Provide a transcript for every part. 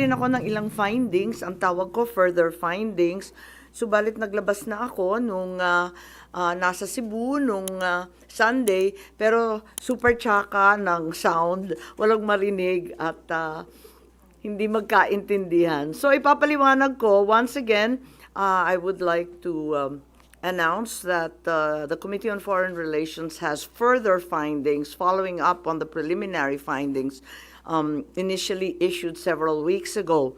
rin ako ng ilang findings, ang tawag ko further findings. Subalit naglabas na ako nung nasa Cebu nung Sunday, pero super tsaka ng sound, walang marinig at hindi magkaintindihan. So ipapaliwanag ko, once again, I would like to announce that the Committee on Foreign Relations has further findings following up on the preliminary findings initially issued several weeks ago.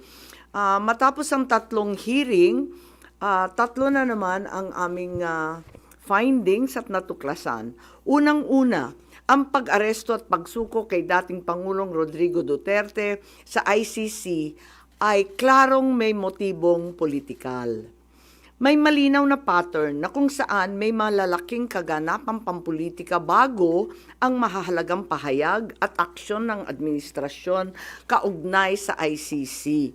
Matapos ang tatlong hearing, tatlo na naman ang aming findings at natuklasan. Unang-una, ang pag-aresto at pagsuko kay dating Pangulong Rodrigo Duterte sa ICC ay klarong may motibong politikal. May malinaw na pattern na kung saan may malalaking kaganapang pampolitika bago ang mahahalagang pahayag at aksyon ng administrasyon kaugnay sa ICC.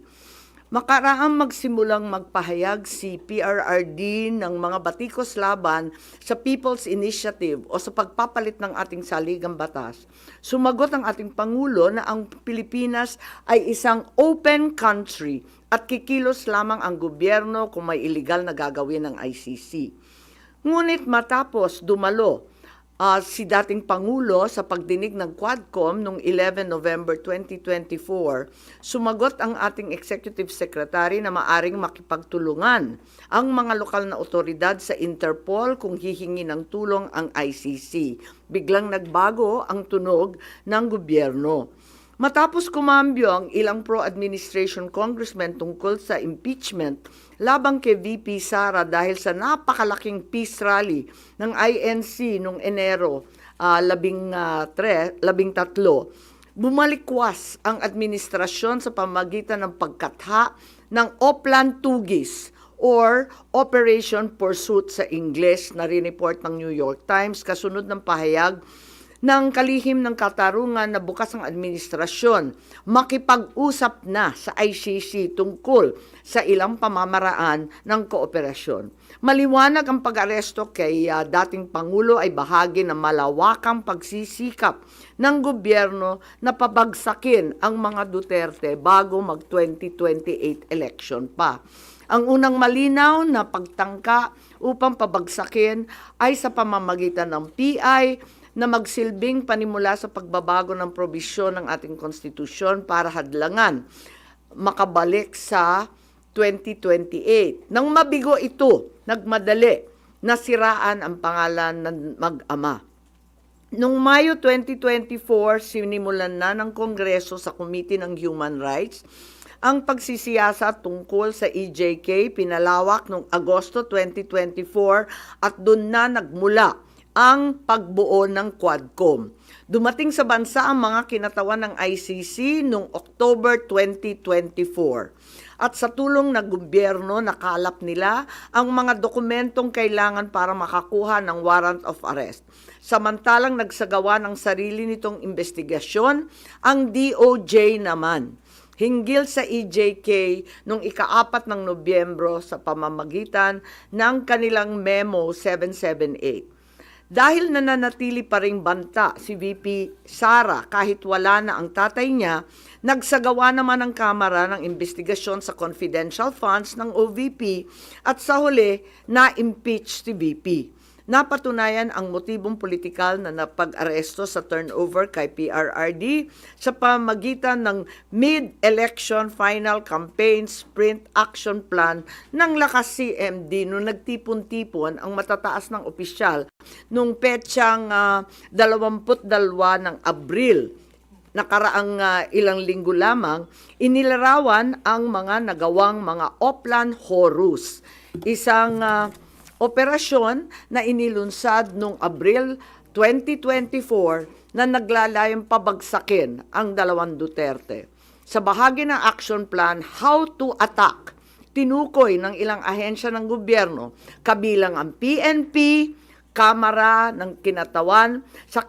Makaraang magsimulang magpahayag si PRRD ng mga batikos laban sa People's Initiative o sa pagpapalit ng ating saligang batas. Sumagot ang ating Pangulo na ang Pilipinas ay isang open country at kikilos lamang ang gobyerno kung may illegal na gagawin ng ICC. Ngunit matapos dumalo si dating Pangulo sa pagdinig ng Quadcom noong 11 November 2024, sumagot ang ating Executive Secretary na maaring makipagtulungan ang mga lokal na otoridad sa Interpol kung hihingi ng tulong ang ICC. Biglang nagbago ang tunog ng gobyerno. Matapos kumambyo ang ilang pro-administration congressmen tungkol sa impeachment labang kay VP Sara dahil sa napakalaking peace rally ng INC noong Enero 13, bumalikwas ang administrasyon sa pamamagitan ng pagkatha ng Oplan Tugis or Operation Pursuit sa Ingles na rineport ng New York Times kasunod ng pahayag ng kalihim ng katarungan na bukas ang administrasyon makipag-usap na sa ICC tungkol sa ilang pamamaraan ng kooperasyon. Maliwanag ang pag-aresto kay dating Pangulo ay bahagi ng malawakang pagsisikap ng gobyerno na pabagsakin ang mga Duterte bago mag-2028 election pa. Ang unang malinaw na pagtangka upang pabagsakin ay sa pamamagitan ng PI na magsilbing panimula sa pagbabago ng probisyon ng ating konstitusyon para hadlangan makabalik sa 2028. Nang mabigo ito, nagmadali na siraan ang pangalan ng mag-ama. Noong Mayo 2024, sinimulan na ng Kongreso sa Committee ng Human Rights ang pagsisiyasat tungkol sa EJK, pinalawak noong Agosto 2024 at doon na nagmula ang pagbuo ng Quadcom. Dumating sa bansa ang mga kinatawan ng ICC noong October 2024. At sa tulong ng gobyerno, nakalap nila ang mga dokumentong kailangan para makakuha ng warrant of arrest. Samantalang nagsagawa ng sarili nitong investigasyon, ang DOJ naman hinggil sa EJK noong ika-4 ng Nobyembro sa pamamagitan ng kanilang Memo 778. Dahil nananatili pa ring banta si VP Sara kahit wala na ang tatay niya, nagsagawa naman ang Kamara ng investigasyon sa confidential funds ng OVP at sa huli na-impeach si VP. Napatunayan ang motibong politikal na napag-aresto sa turnover kay PRRD sa pamamagitan ng mid-election final campaign sprint action plan ng Lakas CMD noong nagtipon-tipon ang matataas ng opisyal noong petsang 22 ng Abril. Nakaraang ilang linggo lamang, inilarawan ang mga nagawang mga Oplan Horus, isang operasyon na inilunsad noong Abril 2024 na naglalayong pabagsakin ang dalawang Duterte. Sa bahagi ng action plan, How to Attack, tinukoy ng ilang ahensya ng gobyerno, kabilang ang PNP, Kamara ng Kinatawan, sa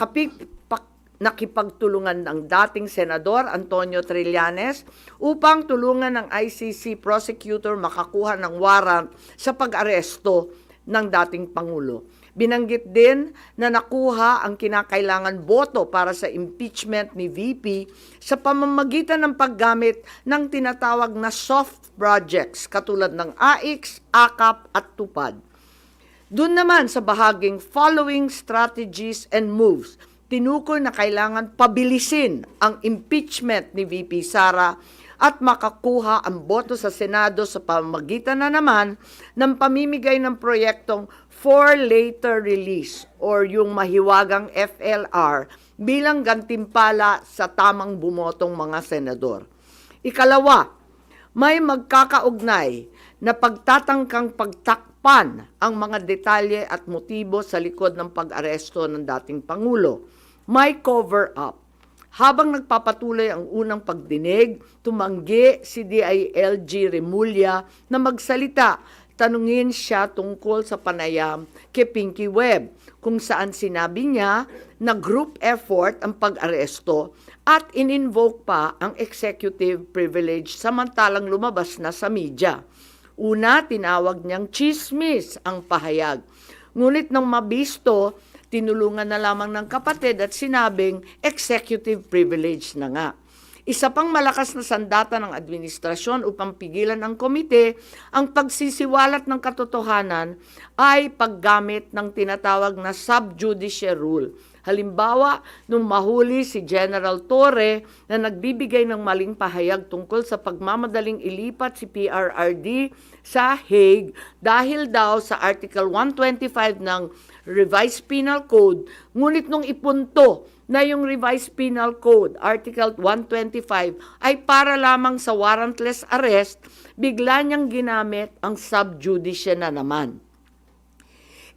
nakipagtulungan ng dating Senador Antonio Trillanes upang tulungan ng ICC prosecutor makakuha ng warrant sa pag-aresto ng dating Pangulo. Binanggit din na nakuha ang kinakailangan boto para sa impeachment ni VP sa pamamagitan ng paggamit ng tinatawag na soft projects katulad ng AIX, AKAP at TUPAD. Doon naman sa bahaging following strategies and moves, tinukoy na kailangan pabilisin ang impeachment ni VP Sara at makakuha ang boto sa Senado sa pamamagitan na naman ng pamimigay ng proyektong for later release or yung mahiwagang FLR bilang gantimpala sa tamang bumotong mga senador. Ikalawa, may magkakaugnay na pagtatangkang pagtakpan ang mga detalye at motibo sa likod ng pag-aresto ng dating Pangulo. May cover-up. Habang nagpapatuloy ang unang pagdinig, tumanggi si DILG Remulla na magsalita. Tanungin siya tungkol sa panayam kay Pinky Webb, kung saan sinabi niya na group effort ang pag-aresto at in-invoke pa ang executive privilege samantalang lumabas na sa media. Una, tinawag niyang chismis ang pahayag. Ngunit nang mabisto, tinulungan na lamang ng kapatid at sinabing executive privilege na nga. Isa pang malakas na sandata ng administrasyon upang pigilan ng komite ang pagsisiwalat ng katotohanan ay paggamit ng tinatawag na sub-judice rule. Halimbawa, nung mahuli si General Torre na nagbibigay ng maling pahayag tungkol sa pagmamadaling ilipat si PRRD sa Hague dahil daw sa Article 125 ng Revised Penal Code, ngunit nung ipunto na yung Revised Penal Code, Article 125, ay para lamang sa warrantless arrest, bigla niyang ginamit ang sub-judice na naman.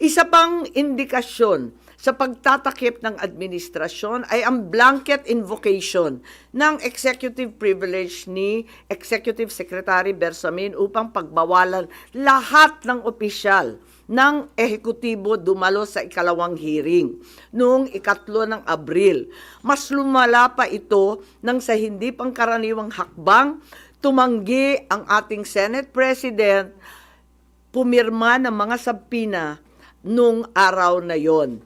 Isa pang indikasyon sa pagtatakip ng administrasyon ay ang blanket invocation ng executive privilege ni Executive Secretary Bersamin upang pagbawalan lahat ng opisyal ng ehekutibo dumalo sa ikalawang hearing noong 3 ng Abril. Mas lumala pa ito nang sa hindi pangkaraniwang hakbang, tumanggi ang ating Senate President pumirma ng mga sabpina nung araw na yon.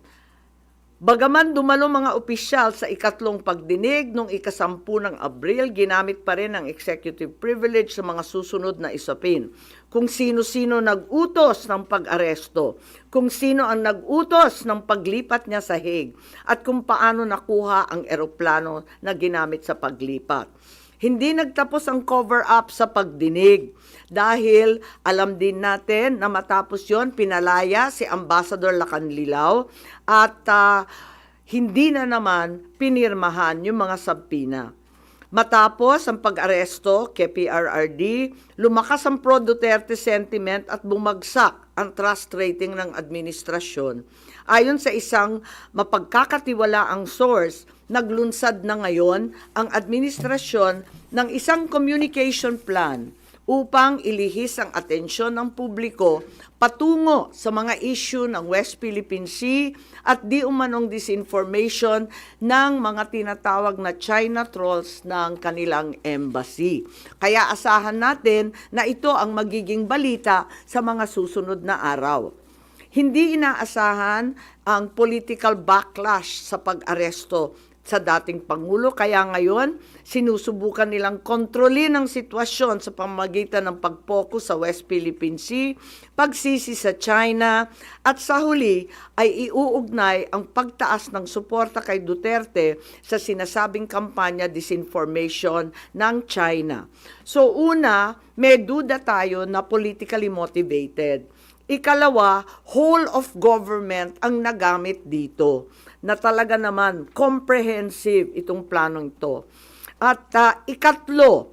Bagaman dumalo mga opisyal sa ikatlong pagdinig noong 10 ng Abril, ginamit pa rin ang executive privilege sa mga susunod na isapin. Kung sino-sino nag-utos ng pag-aresto, kung sino ang nag-utos ng paglipat niya sa Hague, at kung paano nakuha ang eroplano na ginamit sa paglipat. Hindi nagtapos ang cover-up sa pagdinig dahil alam din natin na matapos yon pinalaya si Ambassador Lacanlilao at hindi na naman pinirmahan yung mga sabpina. Matapos ang pag-aresto kay PRRD, lumakas ang pro-Duterte sentiment at bumagsak ang trust rating ng administrasyon. Ayon sa isang mapagkakatiwalaang source, naglunsad na ngayon ang administrasyon ng isang communication plan upang ilihis ang atensyon ng publiko patungo sa mga issue ng West Philippine Sea at di umanong disinformation ng mga tinatawag na China trolls ng kanilang embassy. Kaya asahan natin na ito ang magiging balita sa mga susunod na araw. Hindi inaasahan ang political backlash sa pag-aresto sa dating Pangulo, kaya ngayon sinusubukan nilang kontrolin ang sitwasyon sa pamamagitan ng pag-focus sa West Philippine Sea, pagsisi sa China, at sa huli ay iuugnay ang pagtaas ng suporta kay Duterte sa sinasabing kampanya disinformation ng China. So una, may duda tayo na politically motivated. Ikalawa, whole of government ang nagamit dito na talaga naman comprehensive itong planong ito. At ikatlo,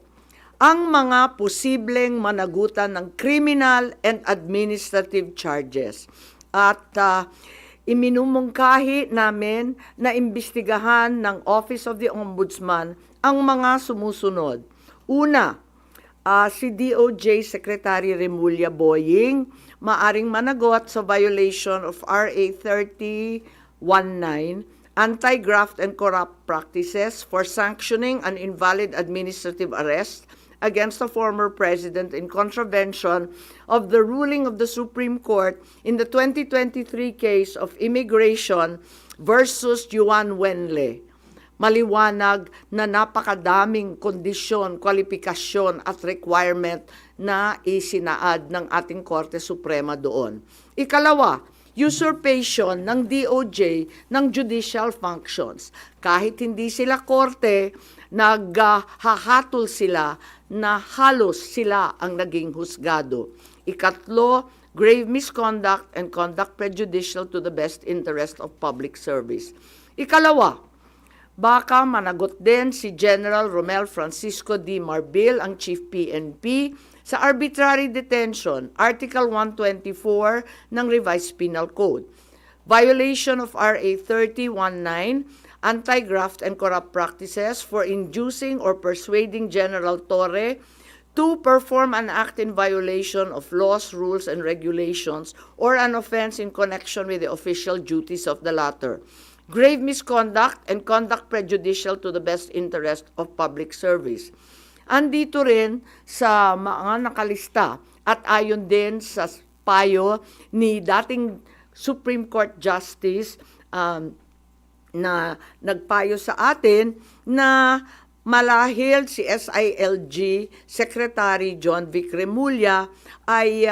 ang mga posibleng managutan ng criminal and administrative charges. At iminumungkahi namin na imbestigahan ng Office of the Ombudsman ang mga sumusunod. Una, si DOJ Secretary Remulla Boying maaring managot sa violation of RA 3019, Anti-Graft and Corrupt Practices for sanctioning an invalid administrative arrest against the former president in contravention of the ruling of the Supreme Court in the 2023 case of Immigration versus Juan Wenle. Maliwanag na napakadaming kondisyon, kwalifikasyon at requirement na isinaad ng ating Korte Suprema doon. Ikalawa, usurpation ng DOJ ng judicial functions. Kahit hindi sila korte, naghahatol sila na halos sila ang naging husgado. Ikatlo, grave misconduct and conduct prejudicial to the best interest of public service. Ikalawa, baka managot din si General Romel Francisco D. Marbil, ang Chief PNP, sa arbitrary detention, Article 124 ng Revised Penal Code. Violation of RA 3019, anti-graft and corrupt practices for inducing or persuading General Torre to perform an act in violation of laws, rules, and regulations or an offense in connection with the official duties of the latter. Grave misconduct and conduct prejudicial to the best interest of public service. Andito rin sa mga nakalista at ayon din sa payo ni dating Supreme Court Justice na nagpayo sa atin na malahil si SILG Secretary John Vic Remulla ay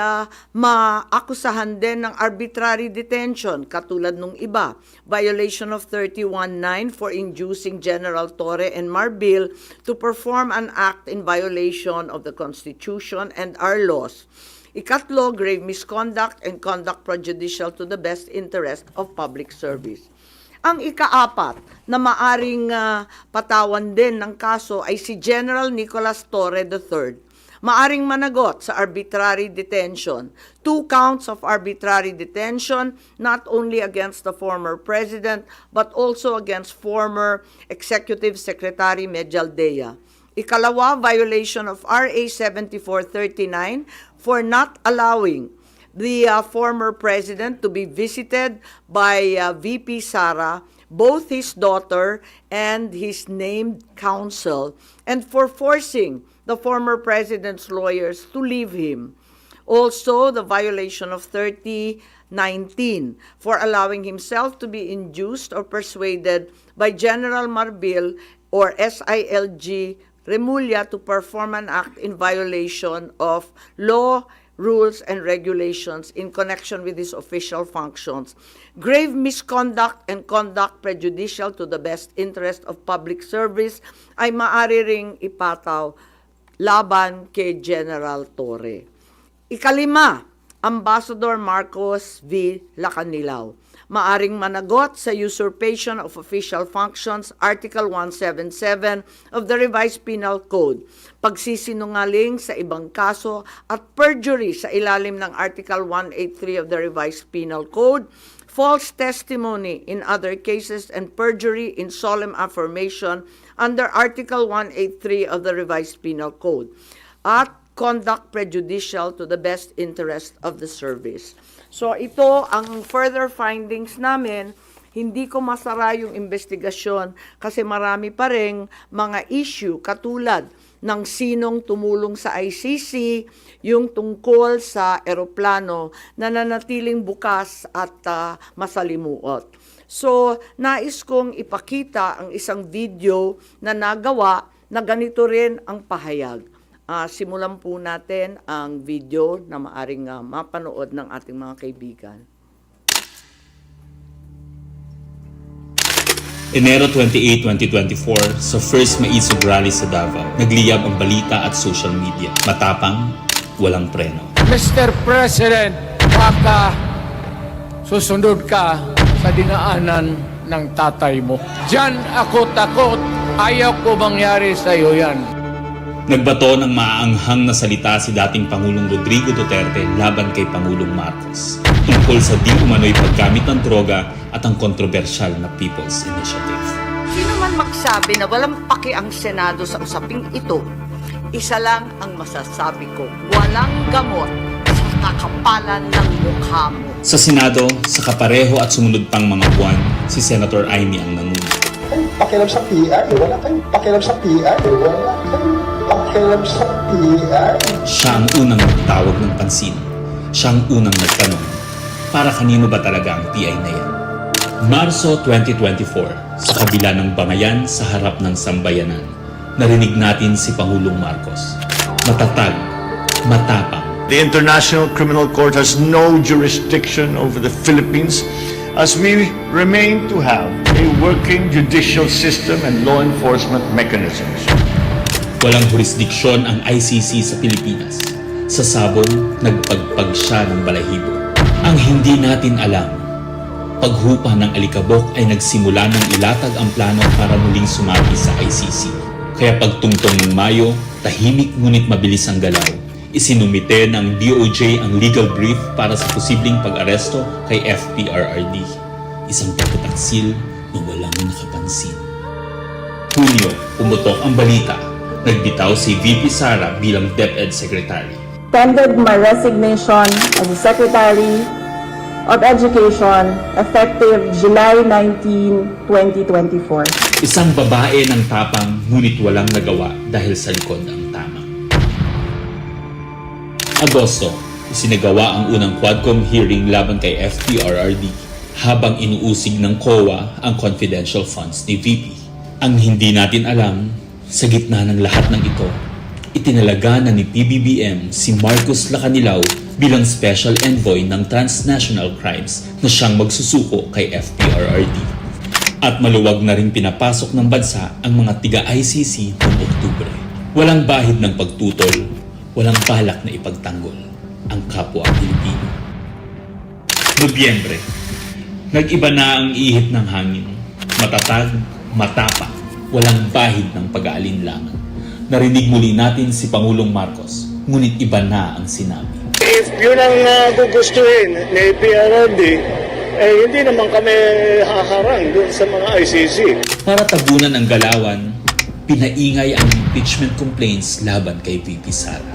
maakusahan din ng arbitrary detention katulad nung iba. Violation of 31.9 for inducing General Torre and Marbil to perform an act in violation of the Constitution and our laws. Ikatlo, grave misconduct and conduct prejudicial to the best interest of public service. Ang ikaapat na maaring patawan din ng kaso ay si General Nicolas Torre III. Maaring managot sa arbitrary detention. 2 counts of arbitrary detention, not only against the former president, but also against former Executive Secretary Medialdea. Ikalawa, violation of RA 7439 for not allowing the former president to be visited by VP Sara, both his daughter and his named counsel, and for forcing the former president's lawyers to leave him. Also, the violation of 3019 for allowing himself to be induced or persuaded by General Marbil or SILG Remulla to perform an act in violation of law, rules, and regulations in connection with his official functions. Grave misconduct and conduct prejudicial to the best interest of public service ay maaari ring ipataw laban kay General Torre. Ikalima, Ambassador Marcos V. Lacanilao. Maaring managot sa usurpation of official functions, Article 177 of the Revised Penal Code, pagsisinungaling sa ibang kaso at perjury sa ilalim ng Article 183 of the Revised Penal Code, false testimony in other cases, and perjury in solemn affirmation under Article 183 of the Revised Penal Code, at conduct prejudicial to the best interest of the service. So ito ang further findings namin. Hindi ko masara yung investigasyon kasi marami pa ring mga issue katulad ng sinong tumulong sa ICC, yung tungkol sa eroplano na nanatiling bukas at masalimuot. So, nais kong ipakita ang isang video na nagawa na ganito rin ang pahayag. Simulan po natin ang video na maaring mapanood ng ating mga kaibigan. Enero 28, 2024, sa First Maisog Rally sa Davao, nagliyab ang balita at social media. Matapang, walang preno. Mr. President, baka susunod ka sa dinaanan ng tatay mo. Diyan ako takot, ayaw ko mangyari sa iyo yan. Nagbato ng maaanghang na salita si dating Pangulong Rodrigo Duterte laban kay Pangulong Marcos tungkol sa di umano'y paggamit ng droga at ang kontrobersyal na People's Initiative. Sino man magsabi na walang paki ang Senado sa usaping ito, isa lang ang masasabi ko, walang gamot sa kakapalan ng mukha mo. Sa Senado, sa kapareho at sumunod pang mga buwan, si Senator Amy ang nanguno. Pakialam sa PR, wala kayong pakialam sa PR, wala. pakialam sa PI. Siya ang unang nagtawag ng pansin. Siya ang unang nagtanong, para kanino ba talaga ang PI na yan? Marso 2024, sa kabila ng bangayan sa harap ng sambayanan, narinig natin si Pangulong Marcos. Matatag, matapang, The International Criminal Court has no jurisdiction over the Philippines as we remain to have a working judicial system and law enforcement mechanisms. walang jurisdiksyon ang ICC sa Pilipinas. Sa sabong, nagpagpag siya ng balahibo. Ang hindi natin alam, paghupa ng alikabok ay nagsimula ng ilatag ang plano para muling sumapi sa ICC. Kaya pagtungtong ng Mayo, tahimik ngunit mabilis ang galaw. Isinumite ng DOJ ang legal brief para sa posibleng pag-aresto kay FPRRD. Isang pagtataksil na walang nakapansin. Hunyo, pumutok ang balita. Nagbitaw si VP Sara bilang DepEd Secretary. Tendered my resignation as the Secretary of Education effective July 19, 2024. Isang babae ng tapang ngunit walang nagawa dahil sa likod ang tama. Agosto, isinagawa ang unang Quadcom hearing laban kay FPRRD habang inuusig ng COA ang confidential funds ni VP. Ang hindi natin alam, sa gitna ng lahat ng ito, itinalaga na ni PBBM si Marcos Lacanilao bilang Special Envoy ng Transnational Crimes na siyang magsusuko kay FPRRD. At maluwag na rin pinapasok ng bansa ang mga tiga-ICC noong Oktubre. Walang bahid ng pagtutol, walang balak na ipagtanggol ang kapwa Pilipino. Nobyembre, nag-iba na ang ihip ng hangin. Matatag, matapang, walang bahid ng pag-aalinlangan. Narinig muli natin si Pangulong Marcos, ngunit iba na ang sinabi. If yun ang gugustuhin ni PRRD, hindi naman kami haharang doon sa mga ICC. Para tabunan ang galawan, pinaingay ang impeachment complaints laban kay VP Sara.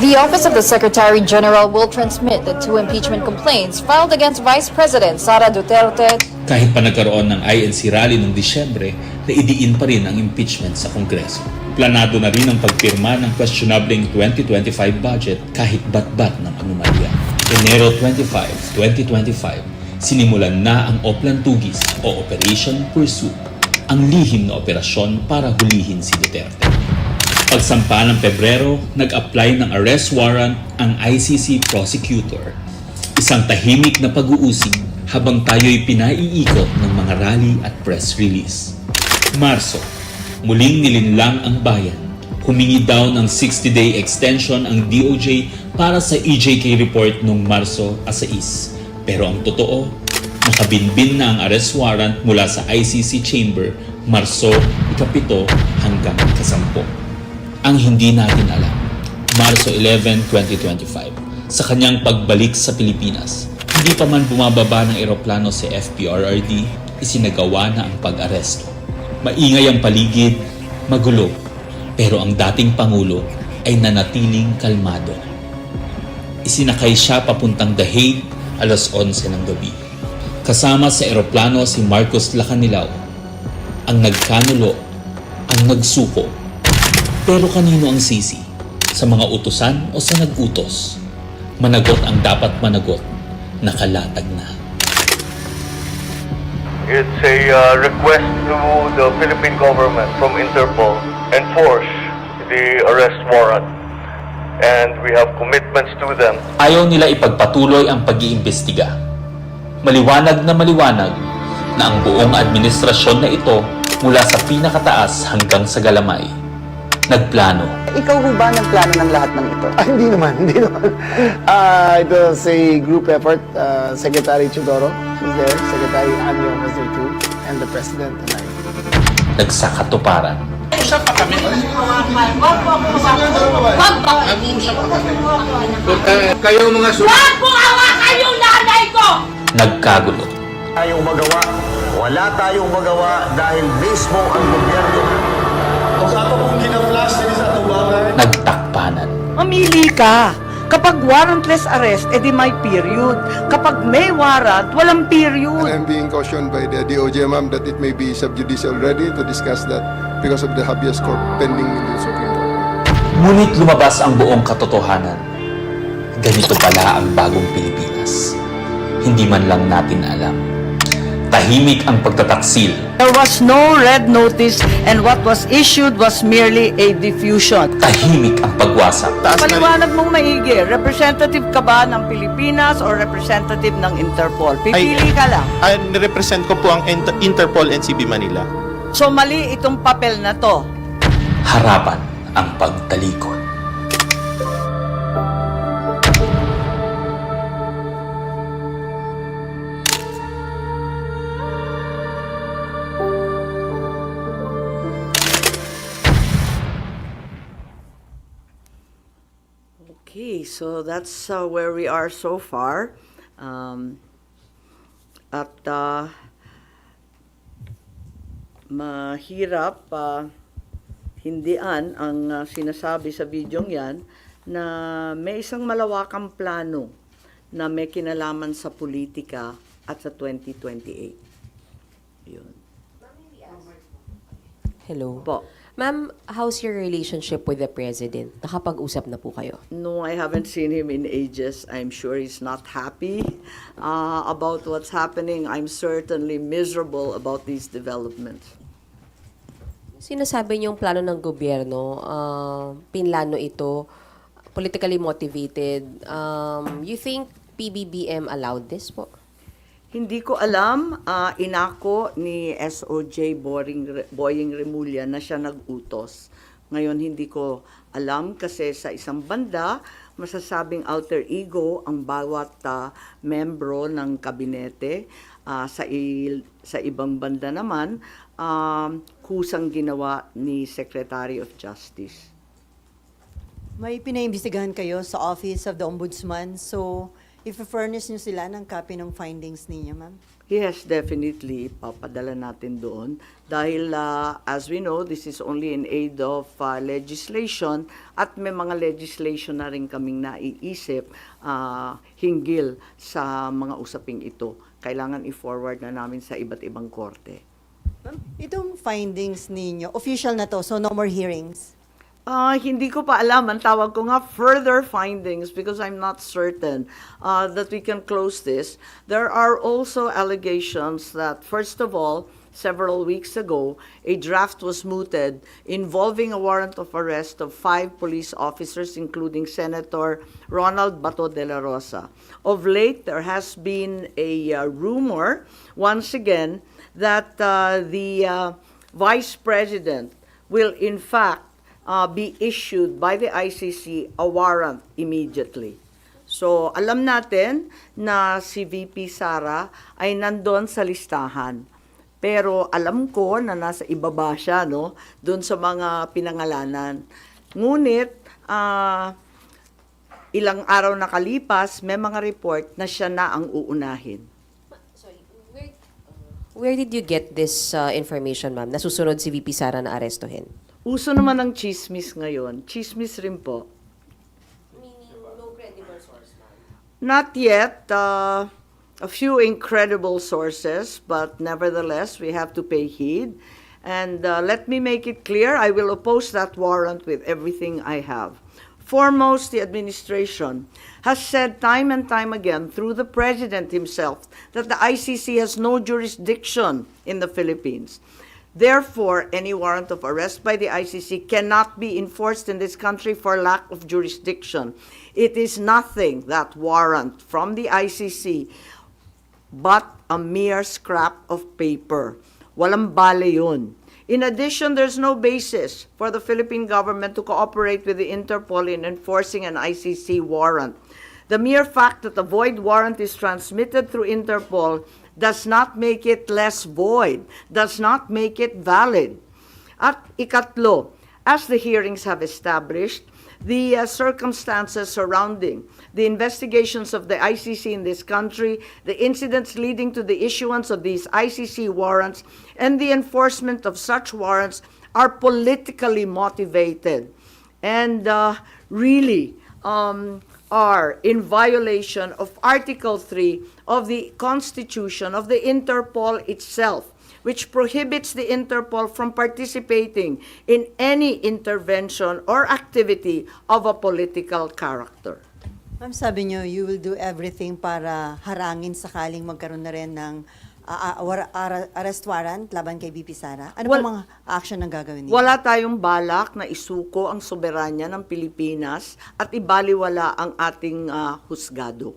The Office of the Secretary General will transmit the 2 impeachment complaints filed against Vice President Sara Duterte. Kahit pa nagkaroon ng INC rally noong Disyembre, naidiin pa rin ang impeachment sa Kongreso. Planado na rin ang pagpirma ng questionableng 2025 budget kahit bat-bat ng anomalya. Enero 25, 2025, sinimulan na ang Oplan Tugis o Operation Pursuit, ang lihim na operasyon para hulihin si Duterte. Pagsampa ng Pebrero, nag-apply ng arrest warrant ang ICC prosecutor. Isang tahimik na pag-uusig habang tayo'y pinaiikot ng mga rally at press release. Marso, muling nilinlang ang bayan. Humingi daw ng 60-day extension ang DOJ para sa EJK report noong Marso 6. Pero ang totoo, nakabinbin na ang arrest warrant mula sa ICC chamber Marso 7 hanggang 10. Ang hindi natin alam, Marso 11, 2025, sa kanyang pagbalik sa Pilipinas, hindi pa man bumababa ng eroplano si FPRRD, isinagawa na ang pag-aresto. Maingay ang paligid, magulo, pero ang dating Pangulo ay nanatiling kalmado. Isinakay siya papuntang The Hague alas 11 ng gabi. Kasama sa eroplano si Marcos Lacanilao, ang nagkanulo, ang nagsuko. Pero kanino ang sisi? Sa mga utusan o sa nag-utos? Managot ang dapat managot, nakalatag na. It's a request to the Philippine government from Interpol enforce the arrest warrant, and we have commitments to them. Ayaw nila ipagpatuloy ang pag-iimbestiga. Maliwanag na ang buong administrasyon na ito mula sa pinakataas hanggang sa galamay. Nagplano. Ikaw ho ba nagplano ng lahat ng ito? Hindi naman. It was a group effort. Secretary Chudoro was there, Secretary Anyo was there too, and the President and I. Nagsakatuparan. Kayo mga Wag mo hawakan yung nanay ko! Nagkagulo. Tayong magawa, wala tayong magawa dahil mismo ang gobyerno. Kung sa ito kong ginaflash din sa tubangan, Nagtakpanan. Mamili ka. Kapag warrantless arrest, edi may period. Kapag may warrant, walang period. I'm being cautioned by the DOJ, ma'am, that it may be subjudice already to discuss that because of the habeas corpus pending in the Supreme Court. Ngunit lumabas ang buong katotohanan. Ganito pala ang bagong Pilipinas. Hindi man lang natin alam. Tahimik ang pagtataksil. There was no red notice and what was issued was merely a diffusion. Tahimik ang pagwasak. Paliwanag mong maigi, representative ka ba ng Pilipinas or representative ng Interpol? Pipili ka lang. Nirepresent ko po ang Interpol NCB Manila. So mali itong papel na to. Harapan ang pagtalikod. Okay, so that's where we are so far. Mahirap hindian ang sinasabi sa bidyong yan na may isang malawakang plano na may kinalaman sa politika at sa 2028. Yun. Hello. Po. Ma'am, how's your relationship with the President? Nakapag-usap na po kayo? No, I haven't seen him in ages. I'm sure he's not happy about what's happening. I'm certainly miserable about these developments. Sinasabi niyong plano ng gobyerno, pinlano ito, politically motivated. You think PBBM allowed this po? Hindi ko alam, inako ni SOJ Boying Remulla na siya nag-utos. Ngayon hindi ko alam kasi sa isang banda, masasabing alter ego ang bawat membro ng kabinete. Sa ibang banda naman, kusang ginawa ni Secretary of Justice. May pinaimbestigahan kayo sa Office of the Ombudsman, so i-furnish niyo sila ng copy ng findings ninyo, ma'am? Yes, definitely. Papadala natin doon. Dahil, as we know, this is only in aid of legislation at may mga legislation na rin kaming naiisip hinggil sa mga usaping ito. Kailangan i-forward na namin sa iba't ibang korte. Ma'am, itong findings ninyo, official na to, so no more hearings? Hindi ko pa alam. Ang tawag ko nga further findings because I'm not certain that we can close this. There are also allegations that, first of all, several weeks ago, a draft was mooted involving a warrant of arrest of 5 police officers, including Senator Ronald Bato de la Rosa. Of late, there has been a rumor, once again, that the Vice President will in fact be issued by the ICC a warrant immediately. So, alam natin na si VP Sara ay nandun sa listahan. Pero alam ko na nasa ibaba siya, no? Doon sa mga pinangalanan. Ngunit, ilang araw nakalipas, may mga report na siya na ang uunahin. Where did you get this information, ma'am? Nasusunod si VP Sara na arestuhin? Uso naman ang chismis ngayon. Chismis rin po. Meaning, no credible source, ma'am? Not yet. A few incredible sources, but nevertheless, we have to pay heed. And let me make it clear, I will oppose that warrant with everything I have. Foremost, the administration has said time and time again through the President himself that the ICC has no jurisdiction in the Philippines. Therefore, any warrant of arrest by the ICC cannot be enforced in this country for lack of jurisdiction. It is nothing, that warrant from the ICC, but a mere scrap of paper. Walang bale yun. In addition, there's no basis for the Philippine government to cooperate with the Interpol in enforcing an ICC warrant. The mere fact that a void warrant is transmitted through Interpol does not make it less void, does not make it valid. At ikatlo, as the hearings have established, the circumstances surrounding the investigations of the ICC in this country, the incidents leading to the issuance of these ICC warrants, and the enforcement of such warrants are politically motivated and really are in violation of Article 3 of the Constitution of the Interpol itself, which prohibits the Interpol from participating in any intervention or activity of a political character. Ma'am, sabi niyo, you will do everything para harangin sakaling magkaroon na rin ng arrest warrant laban kay VP Sara. Ano Well, pong mga action ang gagawin niyo? Wala tayong balak na isuko ang soberanya ng Pilipinas at ibaliwala ang ating husgado.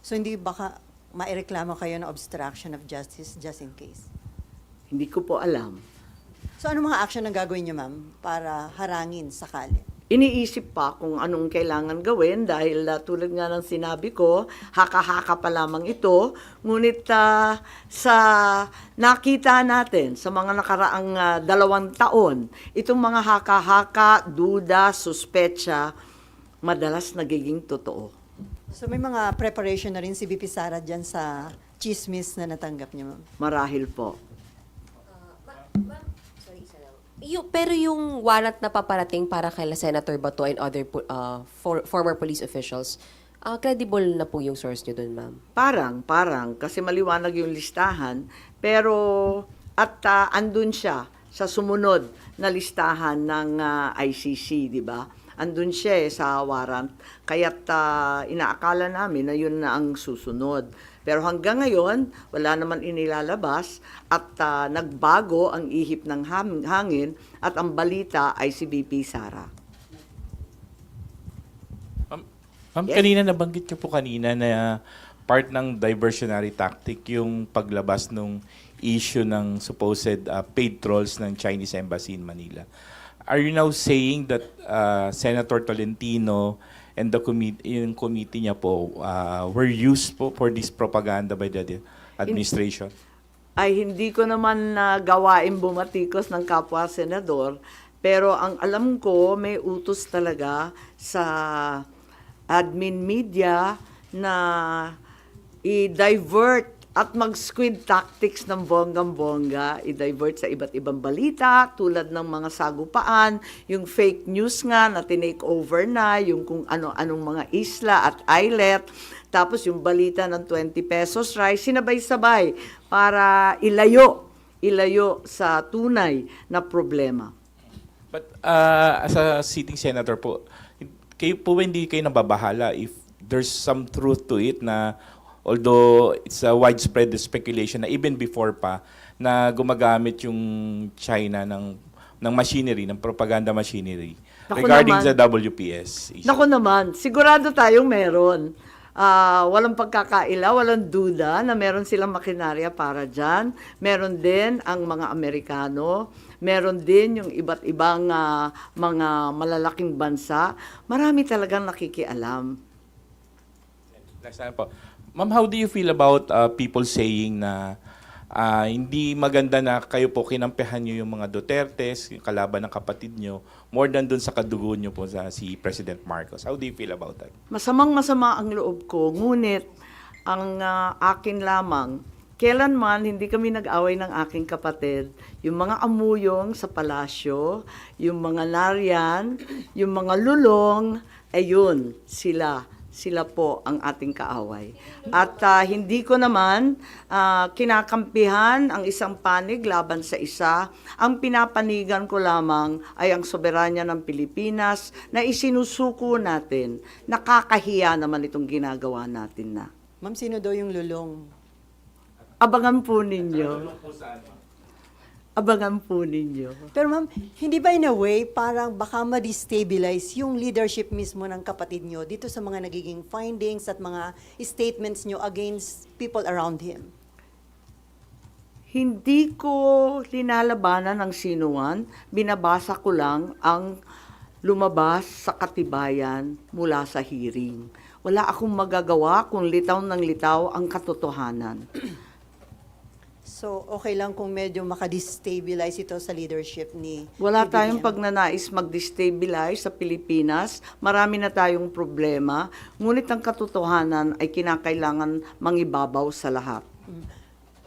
So hindi baka maireklamo kayo ng obstruction of justice just in case? Hindi ko po alam. So ano mga action ang gagawin niyo, ma'am, para harangin sakali? Iniisip pa kung anong kailangan gawin dahil tulad nga ng sinabi ko, haka-haka pa lamang ito. Ngunit sa nakita natin sa mga nakaraang 2 taon, itong mga haka-haka, duda, suspecha, madalas nagiging totoo. So may mga preparation na rin si VP Sara dyan sa chismis na natanggap niyo, ma'am? Marahil po. Pero yung warrant na paparating para kay Senator Bato and other former police officials, credible na po yung source nyo dun, ma'am? Parang, kasi maliwanag yung listahan, pero andun siya sa sumunod na listahan ng ICC, di ba? Andun siya sa warrant, kaya't inaakala namin na yun na ang susunod. Pero hanggang ngayon, wala naman inilalabas at nagbago ang ihip ng hangin at ang balita ay si VP Sara. Ma'am, kanina nabanggit niyo po kanina na part ng diversionary tactic yung paglabas ng issue ng supposed paid trolls ng Chinese Embassy in Manila. Are you now saying that Senator Tolentino and the committee niya po were used po for this propaganda by the administration? Ay hindi ko naman gawain bumatikos ng kapwa senador, pero ang alam ko may utos talaga sa admin media na i-divert at mag-squid tactics ng bonggang-bongga, i-divert sa iba't ibang balita, tulad ng mga sagupaan, yung fake news nga na tinake over na, yung kung ano-anong mga isla at islet, tapos yung balita ng 20 pesos rice, sinabay-sabay para ilayo sa tunay na problema. But as a sitting senator po, kayo po hindi kayo nababahala if there's some truth to it na although it's a widespread speculation na even before pa na gumagamit yung China ng machinery, ng propaganda machinery regarding sa WPS issue. Naku naman, sigurado tayong meron. Walang pagkakaila, walang duda na meron silang makinarya para dyan. Meron din ang mga Amerikano, meron din yung iba't ibang mga malalaking bansa. Marami talagang nakikialam. Next time po. Ma'am, how do you feel about people saying na hindi maganda na kayo po kinampihan nyo yung mga Dutertes, yung kalaban ng kapatid nyo, more than dun sa kadugo nyo po si President Marcos? How do you feel about that? Masamang-masama ang loob ko, ngunit ang akin lamang, kailanman hindi kami nag-away ng aking kapatid. Yung mga amuyong sa palasyo, yung mga nariyan, yung mga lulong, ayun, sila po ang ating kaaway. At hindi ko naman kinakampihan ang isang panig laban sa isa. Ang pinapanigan ko lamang ay ang soberanya ng Pilipinas na isinusuko natin. Nakakahiya naman itong ginagawa natin na. Ma'am, sino daw yung lulong? Abangan po ninyo. Abangan po ninyo. Pero ma'am, hindi ba in a way parang baka ma-destabilize yung leadership mismo ng kapatid nyo dito sa mga nagiging findings at mga statements nyo against people around him? Hindi ko linalabanan ng sinuman, binabasa ko lang ang lumabas sa katibayan mula sa hearing. Wala akong magagawa kung litaw ng litaw ang katotohanan. So, okay lang kung medyo makadestabilize ito sa leadership ni... Wala tayong pagnanais mag-destabilize sa Pilipinas. Marami na tayong problema. Ngunit ang katotohanan ay kinakailangan mangibabaw sa lahat.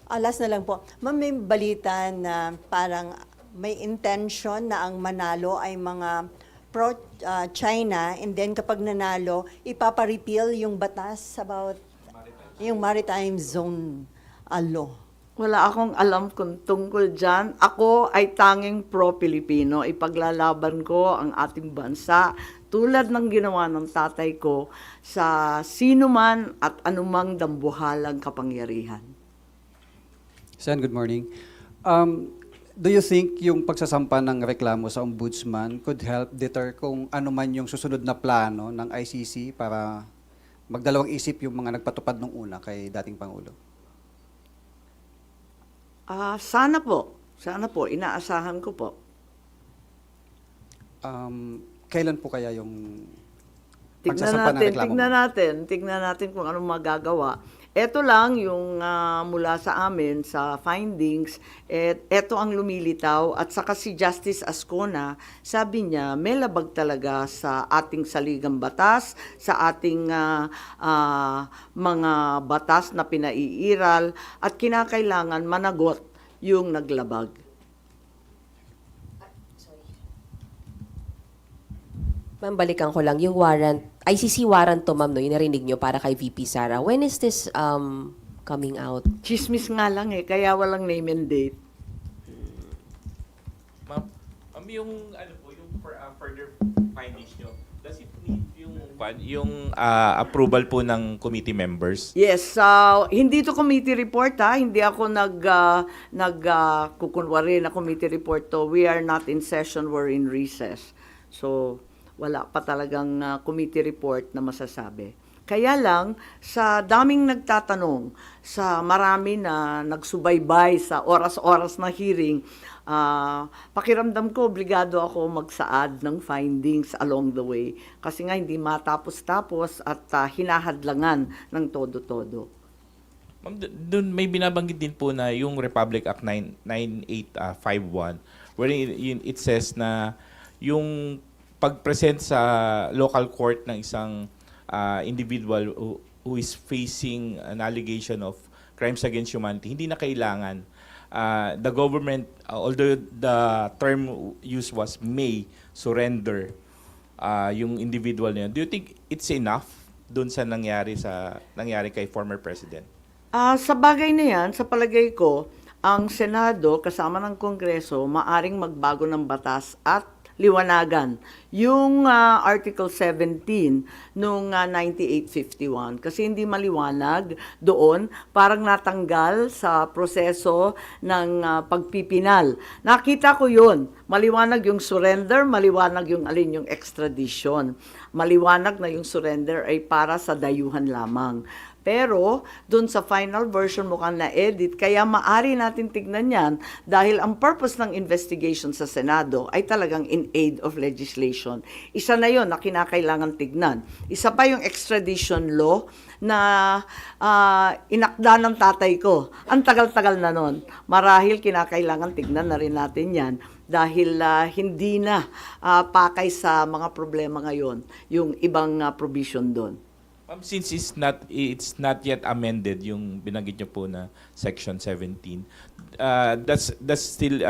Last na lang po. Ma'am, may balita na parang may intention na ang manalo ay mga pro-China, and then kapag nanalo, ipapa-repeal yung batas about yung maritime zone law. Wala akong alam kung tungkol dyan. Ako ay tanging pro-Pilipino. Ipaglalaban ko ang ating bansa tulad ng ginawa ng tatay ko sa sino man at anumang dambuhalang kapangyarihan. Sen, good morning. Do you think yung pagsasampa ng reklamo sa ombudsman could help deter kung ano man yung susunod na plano ng ICC para magdalawang isip yung mga nagpatupad nung una kay dating Pangulo? Sana po. Sana po. Inaasahan ko po. Kailan po kaya yung Tignan pagsasampa ng reklamo? Tignan natin kung anong magagawa. Ito lang yung mula sa amin sa findings, ito ang lumilitaw at saka si Justice Ascona, sabi niya may labag talaga sa ating saligang batas, sa ating mga batas na pinaiiral at kinakailangan managot yung naglabag. Ma'am, balikan ko lang yung warrant, ICC warrant to, ma'am, no, yung narinig nyo para kay VP Sara. When is this coming out? Chismis nga lang kaya walang name and date. Ma'am, yung ano po, yung further findings nyo, does it need yung approval po ng committee members? Yes, hindi to committee report hindi ako kukunwari na committee report to. We are not in session, we're in recess. So, wala pa talagang committee report na masasabi. Kaya lang, sa daming nagtatanong, sa marami na nagsubaybay sa oras-oras na hearing, pakiramdam ko, obligado ako magsaad ng findings along the way. Kasi nga hindi matapos-tapos at hinahadlangan ng todo-todo. Ma'am, doon may binabanggit din po na yung Republic Act 9851, wherein it says na yung pag-present sa local court ng isang individual who is facing an allegation of crimes against humanity, hindi na kailangan the government, although the term used was may surrender yung individual niya. Do you think it's enough dun sa nangyari kay former president? Sa bagay na yan, sa palagay ko, ang Senado kasama ng Kongreso maaring magbago ng batas at liwanagan yung Article 17 nung 9851 kasi hindi maliwanag doon, parang natanggal sa proseso ng pagpipinal. Nakita ko yun, maliwanag yung surrender, maliwanag yung alin yung extradition. Maliwanag na yung surrender ay para sa dayuhan lamang. Pero, dun sa final version mukhang na-edit, kaya maari natin tignan yan dahil ang purpose ng investigation sa Senado ay talagang in aid of legislation. Isa na yon na kinakailangan tignan. Isa pa yung extradition law na inakda ng tatay ko. Ang tagal-tagal na nun. Marahil kinakailangan tignan na rin natin yan dahil hindi na pakay sa mga problema ngayon yung ibang provision doon. Since it's not yet amended yung binanggit niyo po na Section 17, that's still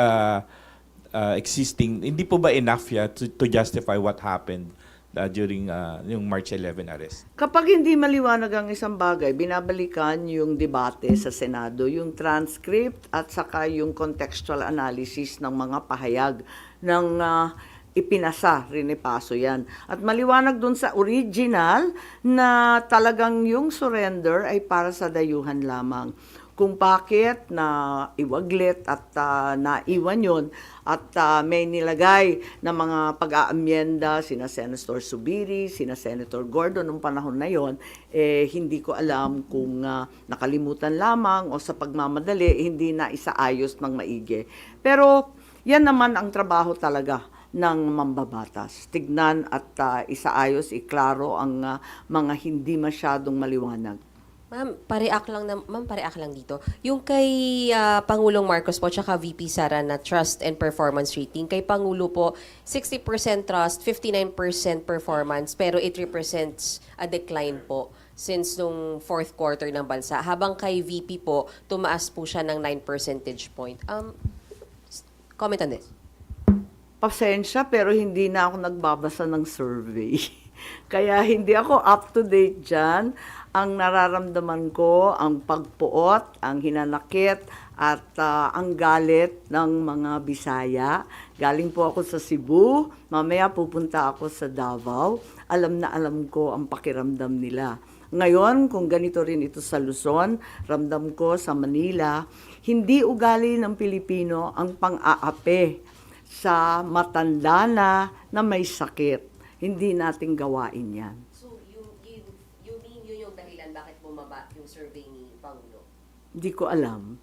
existing. Hindi po ba enough to justify what happened during yung March 11 arrest? Kapag hindi maliwanag ang isang bagay, binabalikan yung debate sa Senado, yung transcript at saka yung contextual analysis ng mga pahayag ng ipinasa, rinipaso yan. At maliwanag dun sa original na talagang yung surrender ay para sa dayuhan lamang. Kung bakit na iwaglit at naiwan yun at may nilagay na mga pag-aamyenda sina Senator Subiri, sina Senator Gordon nung panahon na yon, hindi ko alam kung nakalimutan lamang o sa pagmamadali hindi na isaayos ng maigi. Pero yan naman ang trabaho talaga ng mambabatas. Tignan at isaayos, iklaro ang mga hindi masyadong maliwanag. Ma'am, pareak lang dito. Yung kay Pangulong Marcos po tsaka VP Sara na trust and performance rating, kay Pangulo po 60% trust, 59% performance, pero it represents a decline po since nung fourth quarter ng bansa. Habang kay VP po, tumaas po siya ng 9 percentage point. Comment on this. pasensya pero hindi na ako nagbabasa ng survey. Kaya hindi ako up to date dyan. Ang nararamdaman ko, ang pagpuot, ang hinanakit, at ang galit ng mga Bisaya. Galing po ako sa Cebu, mamaya pupunta ako sa Davao. Alam na alam ko ang pakiramdam nila. Ngayon, kung ganito rin ito sa Luzon, ramdam ko sa Manila, hindi ugali ng Pilipino ang pang-aape sa matanda na may sakit. Hindi natin gawain yan. So, you mean yun yung dahilan bakit bumaba yung survey ni Pangulo? Hindi ko alam.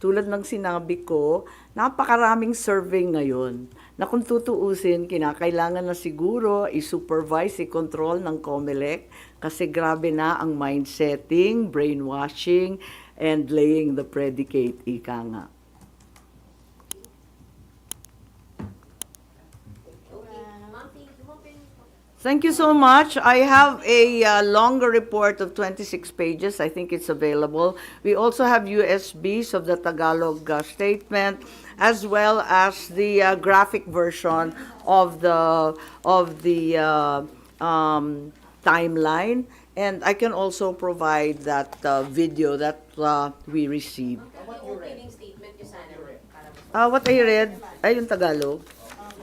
Tulad ng sinabi ko, napakaraming survey ngayon na kung tutuusin, kinakailangan na siguro i-supervise, i-control ng COMELEC kasi grabe na ang mind-setting, brainwashing, and laying the predicate, ika nga. Thank you so much. I have a longer report of 26 pages. I think it's available. We also have USBs of the Tagalog statement, as well as the graphic version of the timeline. And I can also provide that video that we received. What I read, ay yung Tagalog.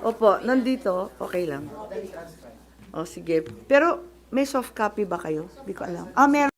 Opo, nandito. Okay lang. O, sige. Pero may soft copy ba kayo? Hindi ko alam. Meron.